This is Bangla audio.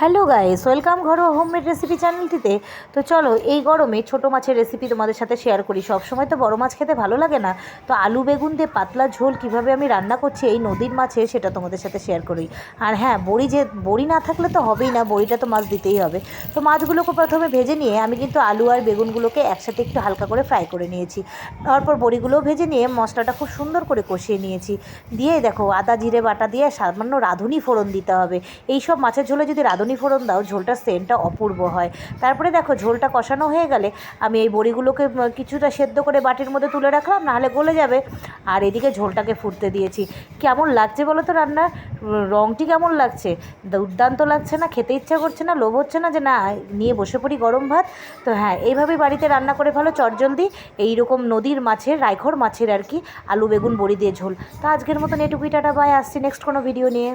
হ্যালো গাইস, ওয়েলকাম ঘরোয়া হোমমেড রেসিপি চ্যানেলটিতে। তো চলো এই গরমে ছোটো মাছের রেসিপি তোমাদের সাথে শেয়ার করি। সব সময় তো বড় মাছ খেতে ভালো লাগে না, তো আলু বেগুন দিয়ে পাতলা ঝোল কিভাবে আমি রান্না করছি এই নদীর মাছের, সেটা তোমাদের সাথে শেয়ার করি। আর হ্যাঁ, বড়ি না থাকলে তো হবেই না, বড়িটা তো মাছ দিতেই হবে। তো মাছগুলোকে প্রথমে ভেজে নিয়ে আমি কিন্তু আলু আর বেগুনগুলোকে একসাথে একটু হালকা করে ফ্রাই করে নিয়েছি। তারপর বড়িগুলোও ভেজে নিয়ে মশলাটা খুব সুন্দর করে কষিয়ে নিয়েছি। দিয়ে দেখো আদা জিরে বাটা দিয়ে সামান্য রাঁধুনি ফোড়ন দিতে হবে। এই সব মাছের ঝোলে যদি রাঁধুনি ফোড়ন দাও, ঝোলটার সেন্টটা অপূর্ব হয়। তারপরে দেখো ঝোলটা কষানো হয়ে গেলে আমি এই বড়িগুলোকে কিছুটা সেদ্ধ করে বাটির মধ্যে তুলে রাখলাম, নাহলে গলে যাবে। আর এদিকে ঝোলটাকে ফুটতে দিয়েছি। কেমন লাগছে বলো তো রান্নার রঙটি কেমন লাগছে? দুর্দান্ত লাগছে না? খেতে ইচ্ছা করছে না? লোভ হচ্ছে না যে না নিয়ে বসে পড়ি গরম ভাত? তো হ্যাঁ, এইভাবেই বাড়িতে রান্না করে ভালো চটজলদি এইরকম নদীর মাছের, রাইখর মাছের আর কি, আলু বেগুন বড়ি দিয়ে ঝোল। তো আজকের মতন এটুকুই, টাটা বাই, আসছি নেক্সট কোনো ভিডিও নিয়ে।